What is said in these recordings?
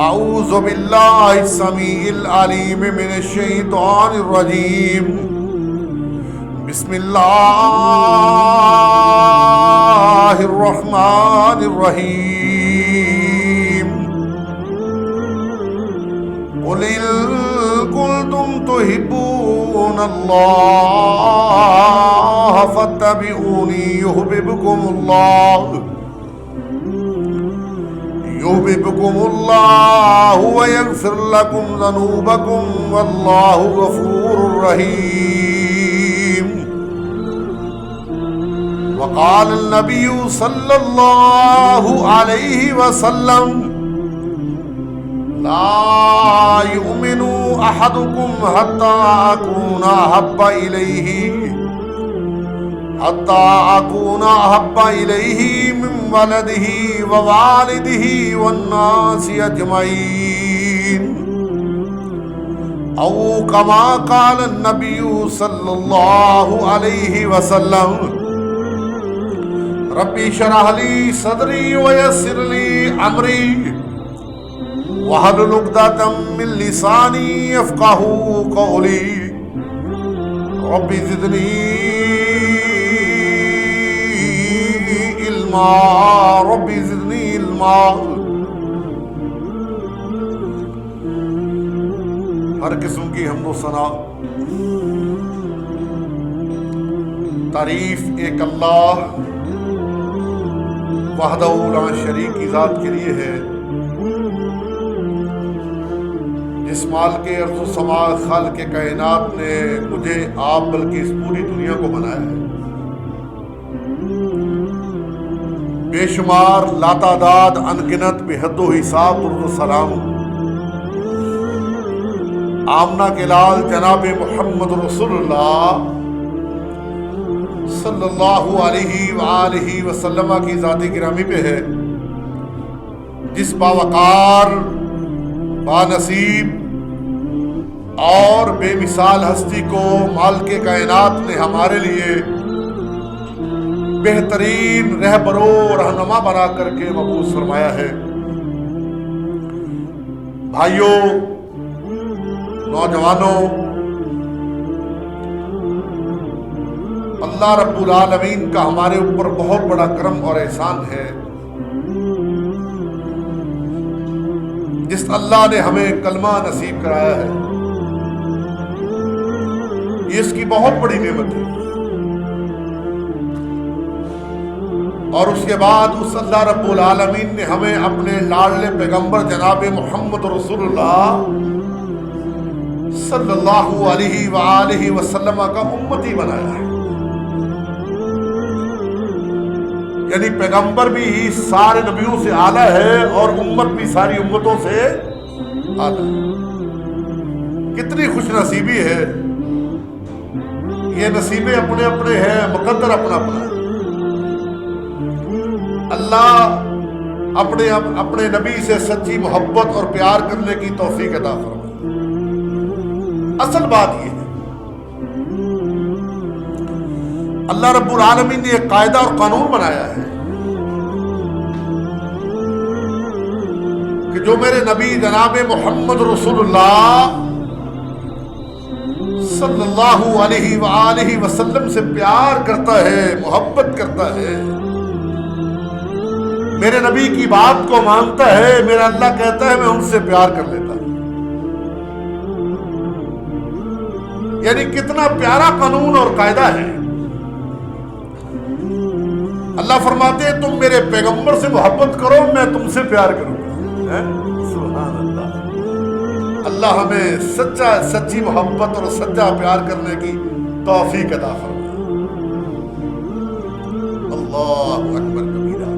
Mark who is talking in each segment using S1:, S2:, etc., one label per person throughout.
S1: اعوذ باللہ السمیع العلیم من الشیطان الرجیم بسم اللہ الرحمن الرحیم قل ان کنتم تحبون اللہ فاتبعونی یحببکم اللہ ویغفر لکم ذنوبکم واللہ غفور رحیم وقال النبی صلی اللہ علیہ وسلم لا یؤمن احدکم حتی اکون احب الیہ من ولدہ ووالدہ والناس اجمعین او کما قال النبی صلی اللہ علیہ وسلم ربی اشرح لی صدری ویسر لی امری واحلل عقدۃ من لسانی یفقہوا قولی ربی زدنی ربی زدنی علما۔ ہر قسم کی حمد و ثنا تعریف ایک اللہ وحدہ لا شریک کی ذات کے لیے ہے، جس مال کے ارض و سما خالق کائنات نے مجھے آپ بلکہ اس پوری دنیا کو بنایا ہے۔ بے شمار لاتعداد انگنت بے حد و حساب درود و سلام آمنہ کے لال جناب محمد رسول اللہ صلی اللہ علیہ وآلہ وسلم کی ذات گرامی پہ ہے، جس باوقار بانصیب اور بے مثال ہستی کو مالک کائنات نے ہمارے لیے بہترین رہبر و رہنما بنا کر کے مبعوث فرمایا ہے۔ بھائیوں، نوجوانوں، اللہ رب العالمین کا ہمارے اوپر بہت بڑا کرم اور احسان ہے، جس اللہ نے ہمیں کلمہ نصیب کرایا ہے، یہ اس کی بہت بڑی نعمت ہے۔ اور اس کے بعد اس اللہ رب العالمین نے ہمیں اپنے لاڈلے پیغمبر جناب محمد رسول اللہ صلی اللہ علیہ وآلہ وسلم کا امتی بنایا ہے۔ یعنی پیغمبر بھی سارے نبیوں سے اعلیٰ ہے اور امت بھی ساری امتوں سے اعلیٰ ہے۔ کتنی خوش نصیبی ہے، یہ نصیبیں اپنے اپنے ہیں، مقدر اپنا اپنا ہے۔ اللہ اپنے نبی سے سچی محبت اور پیار کرنے کی توفیق عطا فرمائے۔ اصل بات یہ ہے، اللہ رب العالمین نے ایک قاعدہ اور قانون بنایا ہے کہ جو میرے نبی جناب محمد رسول اللہ صلی اللہ علیہ وآلہ وسلم سے پیار کرتا ہے، محبت کرتا ہے، میرے نبی کی بات کو مانتا ہے، میرا اللہ کہتا ہے میں ان سے پیار کر لیتا ہوں۔ یعنی کتنا پیارا قانون اور قاعدہ ہے۔ اللہ فرماتے ہیں تم میرے پیغمبر سے محبت کرو، میں تم سے پیار کروں گا۔ سبحان اللہ۔ اللہ ہمیں سچی محبت اور سچا پیار کرنے کی توفیق عطا فرمائے۔ اللہ اکبر کبیرہ۔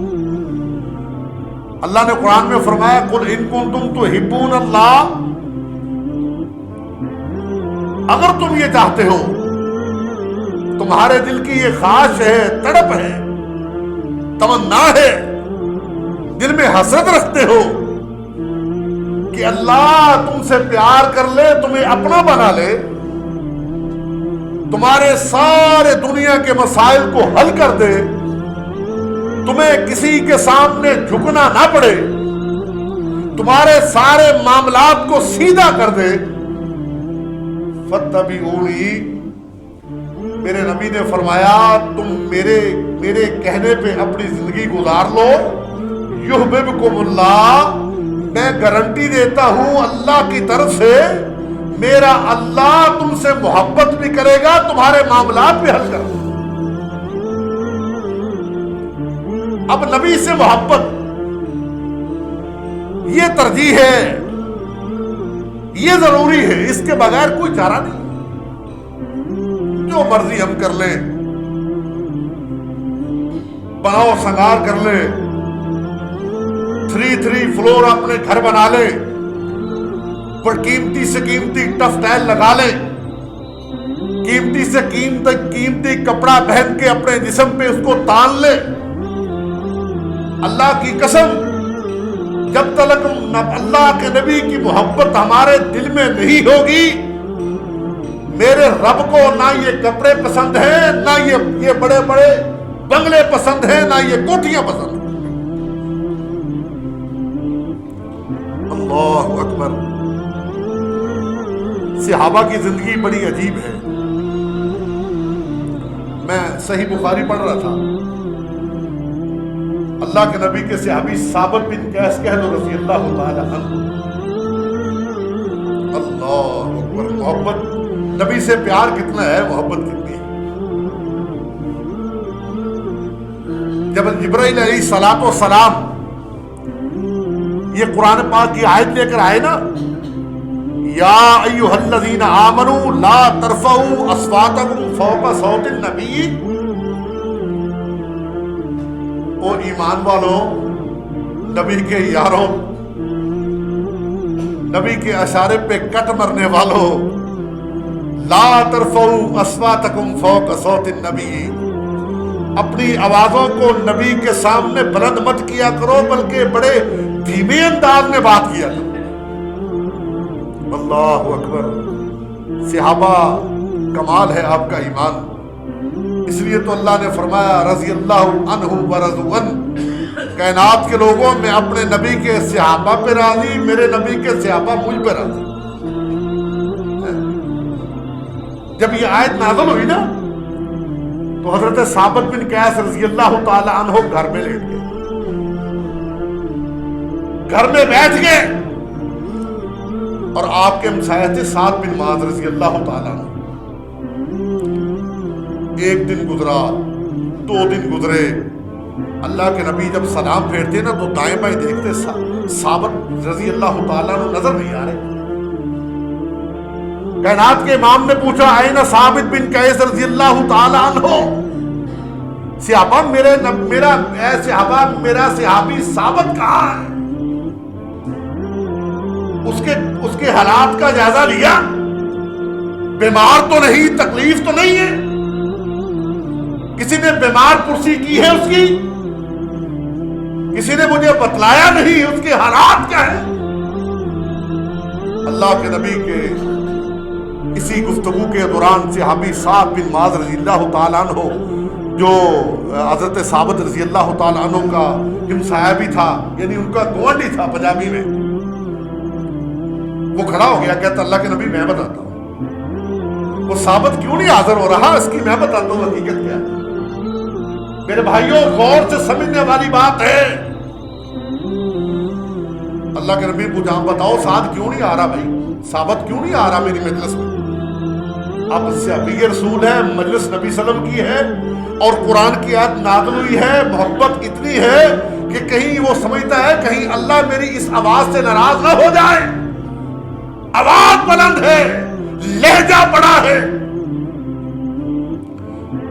S1: اللہ نے قرآن میں فرمایا قل ان کنتم تحبون اللہ، اگر تم یہ چاہتے ہو، تمہارے دل کی یہ خواہش ہے، تڑپ ہے، تمنا ہے، دل میں حسرت رکھتے ہو کہ اللہ تم سے پیار کر لے، تمہیں اپنا بنا لے، تمہارے سارے دنیا کے مسائل کو حل کر دے، تمہیں کسی کے سامنے جھکنا نہ پڑے، تمہارے سارے معاملات کو سیدھا کر دے، فاتبعونی، میرے نبی نے فرمایا تم میرے کہنے پہ اپنی زندگی گزار لو، یحببکم اللہ، میں گارنٹی دیتا ہوں اللہ کی طرف سے، میرا اللہ تم سے محبت بھی کرے گا، تمہارے معاملات بھی حل کرے گا۔ اب نبی سے محبت یہ ترجیح ہے، یہ ضروری ہے، اس کے بغیر کوئی چارہ نہیں۔ جو مرضی ہم کر لیں، بناؤ سنگار کر لیں، 3 فلور اپنے گھر بنا لیں، پر قیمتی سے قیمتی ٹف ٹائل لگا لیں، قیمتی سے قیمتی کپڑا پہن کے اپنے جسم پہ اس کو تان لیں، اللہ کی قسم جب تک اللہ کے نبی کی محبت ہمارے دل میں نہیں ہوگی، میرے رب کو نہ یہ کپڑے پسند ہیں، نہ یہ بڑے بڑے بنگلے پسند ہیں، نہ یہ کوٹھیاں پسند ہیں۔ اللہ اکبر۔ صحابہ کی زندگی بڑی عجیب ہے۔ میں صحیح بخاری پڑھ رہا تھا، اللہ کے نبی کے صحابی ثابت بن قیس کہہ لو رضی اللہ تعالی عنہ، اللہ اکبر۔ محبت، نبی سے پیار کتنا ہے، محبت کتنی ہے۔ جب جبرائیل علیہ الصلوۃ والسلام یہ قرآن پاک کی آیت لے کر آئے نا، یا ایھا الذین آمنوا لا ترفعوا اصواتکم فوق صوت النبی، او ایمان والوں، نبی کے یاروں، نبی کے اشارے پہ کٹ مرنے والوں، لا ترفعوا اصواتکم فوق صوت النبی، اپنی آوازوں کو نبی کے سامنے بلند مت کیا کرو، بلکہ بڑے دھیمے انداز میں بات کیا کرو۔ اللہ اکبر۔ صحابہ کمال ہے آپ کا ایمان، اس لیے تو اللہ نے فرمایا رضی اللہ عنہ ورضوا عنہ، کائنات کے لوگوں میں اپنے نبی کے صحابہ پہ راضی، میرے نبی کے صحابہ مجھ پہ راضی۔ جب یہ آیت نازل ہوئی نا تو حضرت ثابت بن قیس رضی اللہ تعالی عنہ گھر میں لیٹ گئے، گھر میں بیٹھ گئے، اور آپ کے ہمسایہ تھے سعد بن معاذ رضی اللہ تعالی عنہ۔ ایک دن گزرا، 2 دن گزرے، اللہ کے نبی جب سلام پھیرتے نا تو دائیں بائیں دیکھتے، ثابت رضی اللہ تعالیٰ عنہ نظر نہیں آ رہے۔ کائنات کے امام نے پوچھا آئین ثابت بن قیس رضی اللہ تعالیٰ عنہ، صحابہ میرا صحابی ثابت کہاں ہے؟ اس کے حالات کا جائزہ لیا، بیمار تو نہیں، تکلیف تو نہیں ہے، کسی نے بیمار پرسی کی ہے اس کی، کسی نے مجھے بتلایا نہیں اس کے حالات کیا ہے۔ اللہ کے نبی کے اسی گفتگو کے دوران صحابی سعد بن معاذ رضی اللہ تعالیٰ عنہ، جو حضرت ثابت رضی اللہ تعالیٰ عنہ کا ہمسایہ بھی تھا، یعنی ان کا گوانڈی تھا پنجابی میں، وہ کھڑا ہو گیا، کہتا اللہ کے نبی میں بتاتا ہوں، وہ ثابت کیوں نہیں حاضر ہو رہا، اس کی میں بتاتا ہوں حقیقت کیا ہے۔ میرے بھائیوں غور سے سمجھنے والی بات ہے۔ اللہ کے نبی پوچھا بتاؤ سعد کیوں نہیں آ رہا، بھائی ثابت کیوں نہیں آ رہا میری مجلس میں؟ اب صحابی رسول ہے، مجلس نبی صلی اللہ علیہ وسلم کی ہے، اور قرآن کی آیت نازل ہوئی ہے، محبت اتنی ہے کہ کہیں وہ سمجھتا ہے کہیں اللہ میری اس آواز سے ناراض نہ ہو جائے، آواز بلند ہے، لہجہ بڑا ہے۔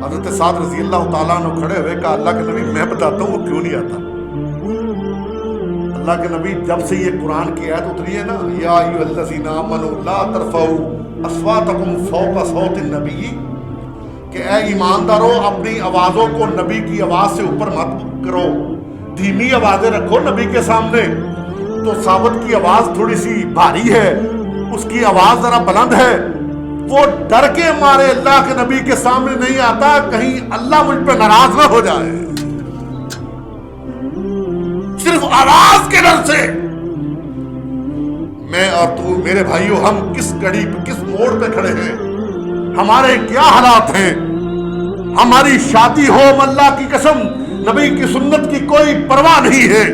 S1: حضرت سعد رضی اللہ تعالیٰ عنہ کھڑے ہوئے کہا اللہ کے نبی میں بتاتا ہوں وہ کیوں نہیں آتا۔ اللہ کے نبی جب سے یہ قرآن کی آیت اتری ہے نا، یا ایھا الذین آمنوا لا ترفعوا اصواتکم فوق صوت النبی، کہ اے ایماندارو اپنی آوازوں کو نبی کی آواز سے اوپر مت کرو، دھیمی آوازیں رکھو نبی کے سامنے۔ تو ثابت کی آواز تھوڑی سی بھاری ہے، اس کی آواز ذرا بلند ہے، وہ ڈر کے مارے اللہ کے نبی کے سامنے نہیں آتا کہیں اللہ مجھ پہ ناراض نہ ہو جائے۔ آواز کے ڈر سے میں اور تو میرے بھائیوں ہم کس گڑی پہ کس موڑ پہ کھڑے ہیں، ہمارے کیا حالات ہیں۔ ہماری شادی ہو اللہ کی قسم نبی کی سنت کی کوئی پرواہ نہیں ہے،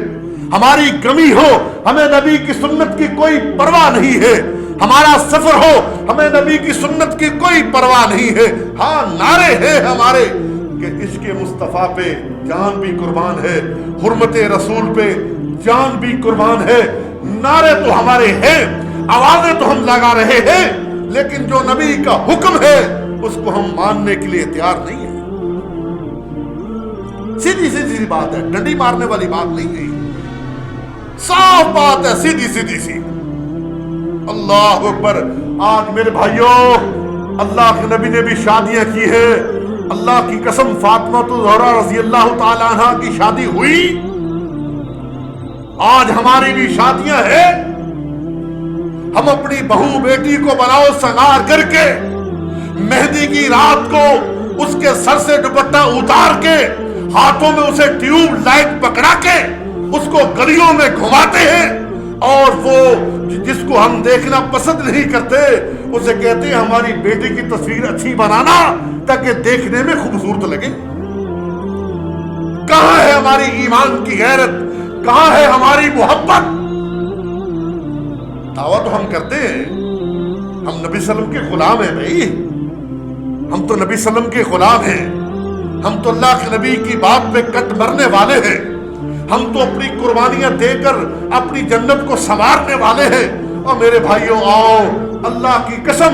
S1: ہماری کمی ہو ہمیں نبی کی سنت کی کوئی پرواہ نہیں ہے، ہمارا سفر ہو ہمیں نبی کی سنت کی کوئی پرواہ نہیں ہے۔ ہاں نعرے ہیں ہمارے کہ عشق مصطفیٰ پہ جان بھی قربان ہے، حرمت رسول پہ جان بھی قربان ہے۔ نعرے تو ہمارے ہیں، آوازیں تو ہم لگا رہے ہیں، لیکن جو نبی کا حکم ہے اس کو ہم ماننے کے لیے تیار نہیں ہیں۔ سیدھی سیدھی بات ہے، ڈنڈی مارنے والی بات نہیں ہے، صاف بات ہے، سیدھی سیدھی سی۔ اللہ اکبر۔ آج میرے بھائیوں اللہ کے نبی نے بھی شادیاں کی ہیں، اللہ کی قسم فاطمہ الزہرا رضی اللہ تعالی عنہ کی شادی ہوئی، آج ہماری بھی شادیاں ہیں۔ ہم اپنی بہو بیٹی کو بناؤ سنگار کر کے مہندی کی رات کو اس کے سر سے دوپٹہ اتار کے ہاتھوں میں اسے ٹیوب لائٹ پکڑا کے اس کو گلیوں میں گھماتے ہیں، اور وہ جس کو ہم دیکھنا پسند نہیں کرتے اسے کہتے ہیں ہماری بیٹی کی تصویر اچھی بنانا تاکہ دیکھنے میں خوبصورت لگے۔ کہاں ہے ہماری ایمان کی غیرت، کہاں ہے ہماری محبت؟ دعویٰ تو ہم کرتے ہیں ہم نبی صلی اللہ علیہ وسلم کے غلام ہیں، بھائی ہم تو نبی صلی اللہ علیہ وسلم کے غلام ہیں، ہم تو اللہ کے نبی کی بات پہ کٹ مرنے والے ہیں، ہم تو اپنی قربانیاں دے کر اپنی جنت کو سنوارنے والے ہیں۔ اور میرے بھائیوں آؤ، اللہ کی قسم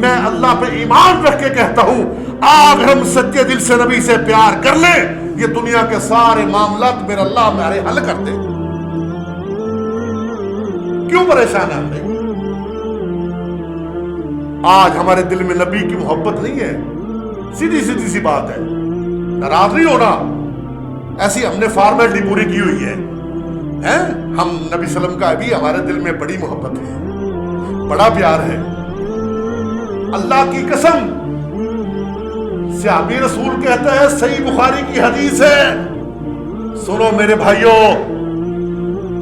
S1: میں اللہ پہ ایمان رکھ کے کہتا ہوں اگر ہم سچے دل سے نبی سے پیار کر لیں یہ دنیا کے سارے معاملات میرا اللہ ہمارے حل کر دے۔ کیوں پریشان ہے ہم؟ آج ہمارے دل میں نبی کی محبت نہیں ہے، سیدھی سیدھی سی بات ہے، ناراض نہیں ہونا، ایسی ہم نے فارمیلٹی پوری کی ہوئی ہے۔ ہم نبی صلی اللہ علیہ وسلم کا بھی ہمارے دل میں بڑی محبت ہے، بڑا پیار ہے۔ اللہ کی قسم صحابی رسول کہتا ہے، صحیح بخاری کی حدیث ہے، سنو میرے بھائیوں،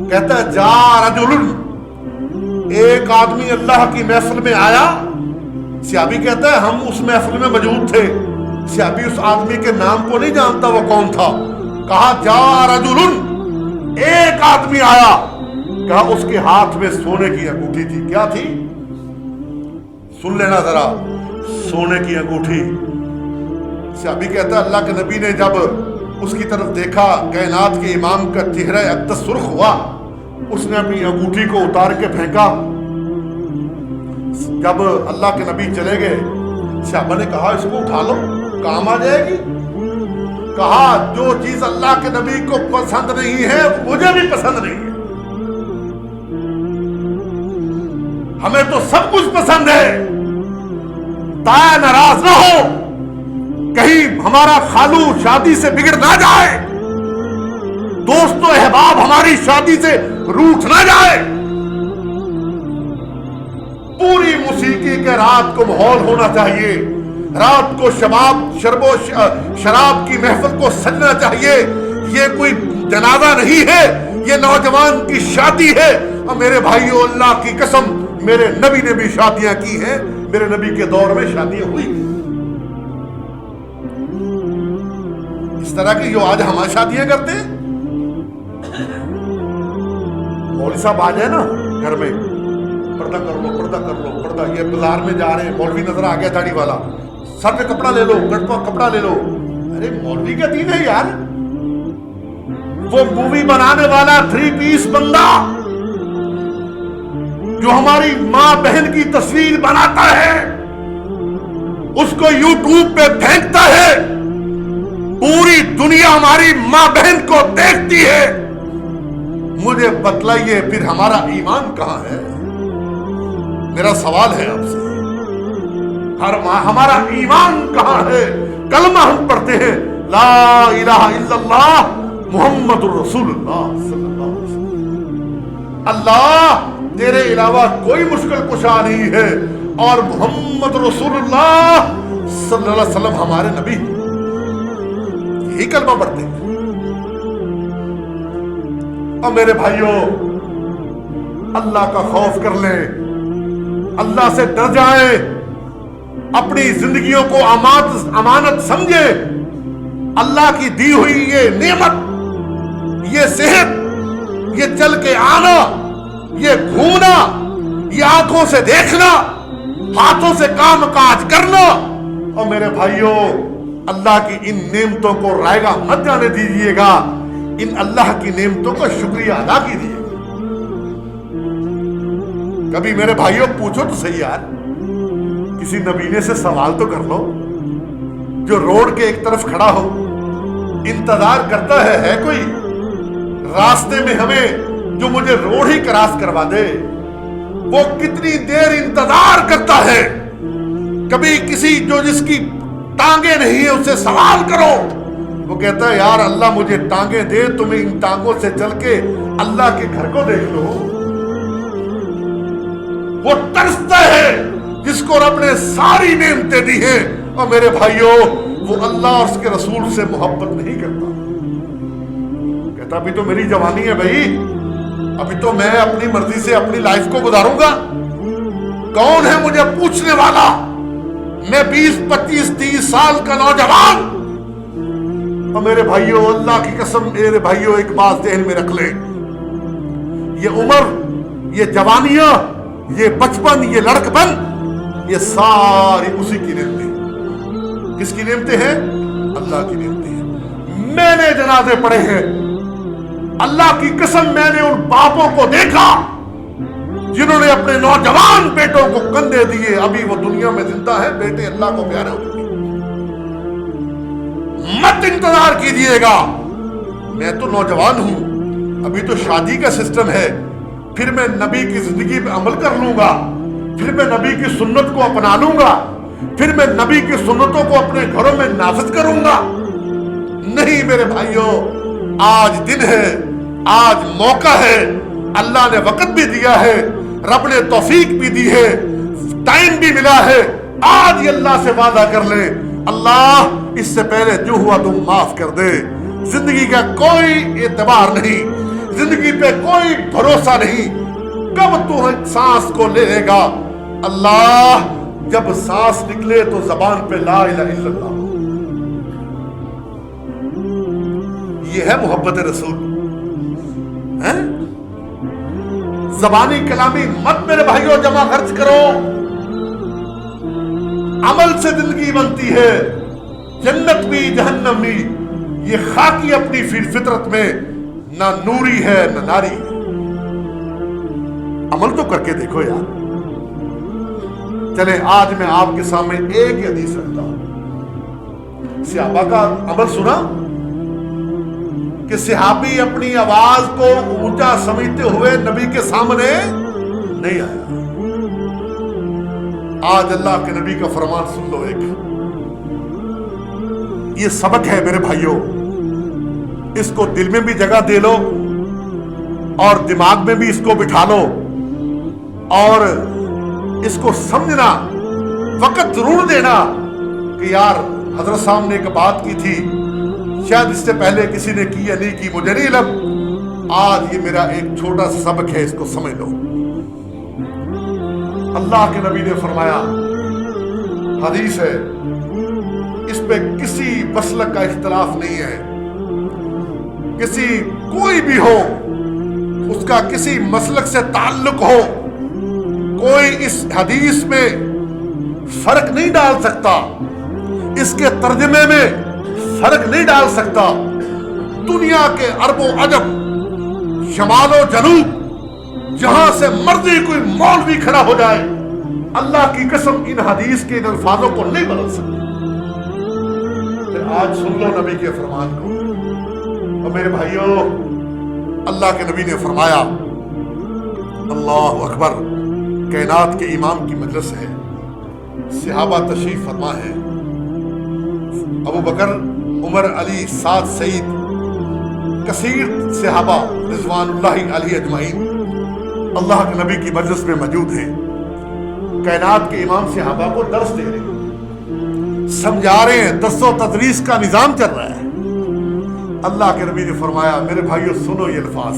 S1: کہتا ہے جا رجل، ایک آدمی اللہ کی محفل میں آیا، صحابی کہتا ہے ہم اس محفل میں موجود تھے، صحابی اس آدمی کے نام کو نہیں جانتا وہ کون تھا، کہا جا رجل، ایک آدمی آیا، کہا اس کے ہاتھ میں سونے کی انگوٹھی تھی، کیا تھی؟ سن لینا ذرا، سونے کی انگوٹھی۔ صحابی کہتا ہے اللہ کے نبی نے جب اس کی طرف دیکھا، کائنات کے امام کا چہرہ اقدس سرخ ہوا، اس نے اپنی انگوٹھی کو اتار کے پھینکا۔ جب اللہ کے نبی چلے گئے، صحابہ نے کہا اس کو اٹھا لو، کام آ جائے گی۔ کہا جو چیز اللہ کے نبی کو پسند نہیں ہے مجھے بھی پسند نہیں ہے، ہمیں تو سب کچھ پسند ہے، تایا ناراض نہ ہو، کہیں ہمارا خالو شادی سے بگڑ نہ جائے، دوست و احباب ہماری شادی سے روٹھ نہ جائے۔ پوری موسیقی کے رات کو ماحول ہونا چاہیے، رات کو شرب و شراب کی محفل کو سجنا چاہیے۔ یہ کوئی جنازہ نہیں ہے، یہ نوجوان کی شادی ہے۔ اور میرے بھائیوں اللہ کی قسم میرے نبی نے بھی شادیاں کی ہیں، میرے نبی کے دور میں شادیاں ہوئی، اس طرح کی جو آج ہم شادیاں کرتے ہیں۔ مولوی صاحب آ جائے نا گھر میں، پردہ کر لو، پردہ کر لو، پردہ، یہ بازار میں جا رہے ہیں، مولوی نظر آ گیا داڑھی والا، سر پہ کپڑا لے لو، گڑ پہ کپڑا لے لو۔ ارے مولوی کا دین ہے یار، وہ مووی بنانے والا 3 پیس بندہ جو ہماری ماں بہن کی تصویر بناتا ہے، اس کو یوٹیوب پہ پھینکتا ہے، پوری دنیا ہماری ماں بہن کو دیکھتی ہے۔ مجھے بتلائیے پھر ہمارا ایمان کہاں ہے؟ میرا سوال ہے آپ سے، ہمارا ایمان کہاں ہے؟ کلمہ ہم پڑھتے ہیں لا الہ الا اللہ محمد الرسول اللہ صلی اللہ علیہ وسلم، اللہ تیرے علاوہ کوئی مشکل کشا نہیں ہے، اور محمد رسول اللہ صلی اللہ علیہ وسلم ہمارے نبی، یہی کلمہ پڑھتے ہیں۔ اور میرے بھائیوں اللہ کا خوف کر لیں، اللہ سے ڈر جائیں، اپنی زندگیوں کو امانت سمجھے۔ اللہ کی دی ہوئی یہ نعمت، یہ صحت، یہ چل کے آنا، یہ گھومنا، یہ آنکھوں سے دیکھنا، ہاتھوں سے کام کاج کرنا، اور میرے بھائیوں اللہ کی ان نعمتوں کو رائگاں مت جانے دیجیے گا، ان اللہ کی نعمتوں کا شکریہ ادا کیجیے گا۔ کبھی میرے بھائیوں پوچھو تو صحیح یار، کسی نبینے سے سوال تو کر لو، جو روڈ کے ایک طرف کھڑا ہو انتظار کرتا ہے کوئی راستے میں ہمیں جو مجھے روڈ ہی کراس کروا دے، وہ کتنی دیر انتظار کرتا ہے۔ کبھی کسی جو جس کی ٹانگیں نہیں ہیں اس سے سوال کرو، وہ کہتا ہے یار اللہ مجھے ٹانگیں دے، تمہیں ان ٹانگوں سے چل کے اللہ کے گھر کو دیکھ لو۔ وہ ترستا ہے جس کو رب نے ساری نعمتیں دی ہیں، اور میرے بھائیوں وہ اللہ اور اس کے رسول سے محبت نہیں کرتا، کہتا ابھی تو میری جوانی ہے بھائی، ابھی تو میں اپنی مرضی سے اپنی لائف کو گزاروں گا، کون ہے مجھے پوچھنے والا؟ میں 20 25 30 سال کا نوجوان۔ اور میرے بھائیوں اللہ کی قسم میرے بھائیوں ایک بات ذہن میں رکھ لیں، یہ عمر، یہ جوانیاں، یہ بچپن، یہ لڑکپن، یہ ساری اسی کی نعمتیں ہیں۔ کس کی نعمتیں ہیں؟ اللہ کی نعمتیں ہیں۔ میں نے جنازے پڑھے ہیں، اللہ کی قسم میں نے ان باپوں کو دیکھا جنہوں نے اپنے نوجوان بیٹوں کو کندھے دیے، ابھی وہ دنیا میں زندہ ہے، بیٹے اللہ کو پیارے ہو چکے۔ مت انتظار کیجئے گا، میں تو نوجوان ہوں، ابھی تو شادی کا سسٹم ہے، پھر میں نبی کی زندگی پہ عمل کر لوں گا، پھر میں نبی کی سنت کو اپنا لوں گا، پھر میں نبی کی سنتوں کو اپنے گھروں میں نافذ کروں گا۔ نہیں میرے بھائیوں، آج دن ہے، آج موقع ہے، اللہ نے وقت بھی دیا ہے، رب نے توفیق بھی دی ہے، ٹائم بھی ملا ہے۔ آج یہ اللہ سے وعدہ کر لیں اللہ اس سے پہلے جو ہوا تم معاف کر دے۔ زندگی کا کوئی اعتبار نہیں، زندگی پہ کوئی بھروسہ نہیں، کب تو سانس کو لے لے گا؟ اللہ جب سانس نکلے تو زبان پہ لا الہ الا اللہ۔ یہ ہے محبت رسول ہے؟ زبانی کلامی مت میرے بھائیوں جمع خرچ کرو، عمل سے زندگی بنتی ہے، جنت بھی جہنم بھی۔ یہ خاکی اپنی فطرت میں نہ نوری ہے نہ ناری ہے۔ عمل تو کر کے دیکھو یار۔ چلے آج میں آپ کے سامنے ایک ہی حدیث رکھتا ہوں۔ صحابہ کا عمل سنا کہ صحابی اپنی آواز کو اونچا سمجھتے ہوئے نبی کے سامنے نہیں آیا۔ آج اللہ کے نبی کا فرمان سن لو ایک، یہ سبق ہے میرے بھائیوں، اس کو دل میں بھی جگہ دے لو اور دماغ میں بھی اس کو بٹھا لو، اور اس کو سمجھنا، وقت ضرور دینا کہ یار حضرت صاحب نے ایک بات کی تھی، شاید اس سے پہلے کسی نے کی یا نہیں کی مجھے نہیں علم، آج یہ میرا ایک چھوٹا سا سبق ہے، اس کو سمجھ لو۔ اللہ کے نبی نے فرمایا، حدیث ہے، اس پہ کسی مسلک کا اختلاف نہیں ہے، کسی کوئی بھی ہو، اس کا کسی مسلک سے تعلق ہو، کوئی اس حدیث میں فرق نہیں ڈال سکتا، اس کے ترجمے میں فرق نہیں ڈال سکتا۔ دنیا کے عرب و عجم، شمال و جنوب، جہاں سے مرضی کوئی مولوی کھڑا ہو جائے، اللہ کی قسم ان حدیث کے ان الفاظوں کو نہیں بدل سکتا۔ آج سن لو نبی کے فرمان کو، اور میرے بھائیوں اللہ کے نبی نے فرمایا، اللہ اکبر، کائنات کے امام کی مجلس ہے، صحابہ تشریف فرما ہے، ابو بکر، عمر، علی، سعد، سعید، کثیر صحابہ رضوان اللہ علیہ اجمعین اللہ کے نبی کی مجلس میں موجود ہیں۔ کائنات کے امام صحابہ کو درس دے رہے ہیں، سمجھا رہے ہیں، درس و تدریس کا نظام چل رہا ہے۔ اللہ کے نبی نے فرمایا، میرے بھائیوں سنو یہ الفاظ،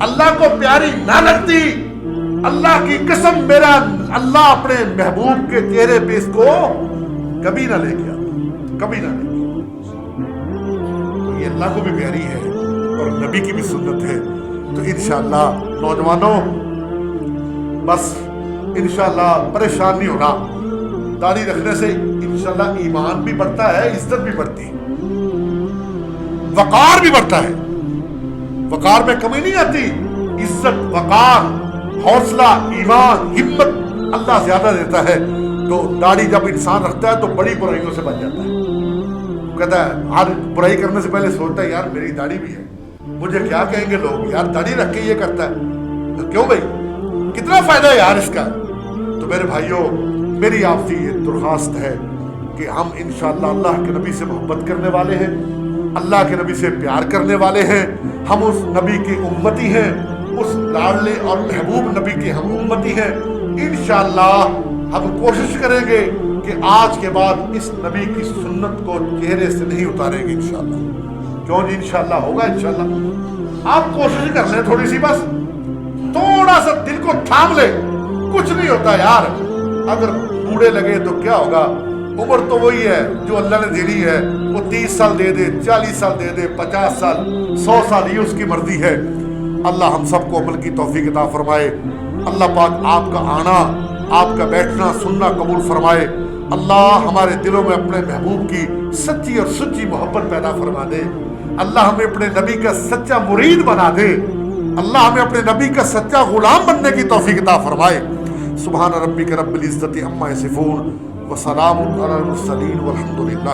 S1: اللہ کو پیاری نہ لگتی، اللہ کی قسم میرا اللہ اپنے محبوب کے چہرے پہ اس کو کبھی نہ لے کے آتا، کبھی نہ لے کے آتا۔ تو یہ اللہ کو بھی پیاری ہے اور نبی کی بھی سنت ہے۔ تو انشاءاللہ نوجوانوں بس انشاءاللہ پریشان نہیں ہونا، داڑھی رکھنے سے انشاءاللہ ایمان بھی بڑھتا ہے، عزت بھی بڑھتی ہے، وقار بھی بڑھتا ہے، وقار میں کمی نہیں آتی، عزت، وقار، حوصلہ، ایمان، ہمت اللہ زیادہ دیتا ہے۔ تو داڑھی جب انسان رکھتا ہے تو بڑی برائیوں سے بچ جاتا ہے۔ کہتا ہے ہر برائی کرنے سے پہلے سوچتا ہے یار میری داڑھی بھی ہے، مجھے کیا کہیں گے لوگ، یار داڑھی رکھ کے یہ کرتا ہے، تو کیوں بھائی کتنا فائدہ ہے یار اس کا۔ تو میرے بھائیوں میری آپ سے یہ درخواست ہے کہ ہم انشاءاللہ اللہ کے نبی سے محبت کرنے والے ہیں، اللہ کے نبی سے پیار کرنے والے ہیں، ہم اس نبی کے امتی ہیں، اس لاڈلے اور محبوب نبی کے ہم امتی ہیں۔ انشاءاللہ ہم کوشش کریں گے کہ آج کے بعد اس نبی کی سنت کو چہرے سے نہیں اتاریں گے انشاءاللہ۔ کیوں جی انشاءاللہ ہوگا انشاءاللہ۔ آپ کوشش کر لیں تھوڑی سی، بس تھوڑا سا دل کو تھام لے، کچھ نہیں ہوتا یار۔ اگر بوڑھے لگے تو کیا ہوگا، عمر تو وہی ہے جو اللہ نے دینی ہے، وہ 30 سال دے دے، 40 سال دے دے، 50 سال، 100 سال، یہ اس کی مرضی ہے۔ اللہ ہم سب کو عمل کی توفیق عطا فرمائے۔ اللہ پاک آپ کا آنا، آپ کا بیٹھنا سننا قبول فرمائے۔ اللہ ہمارے دلوں میں اپنے محبوب کی سچی اور سچی محبت پیدا فرما دے۔ اللہ ہمیں اپنے نبی کا سچا مرید بنا دے۔ اللہ ہمیں اپنے نبی کا سچا غلام بننے کی توفیق عطا فرمائے۔ سبحان ربک رب العزت عما یصفون وسلام علی المرسلین والحمد للہ۔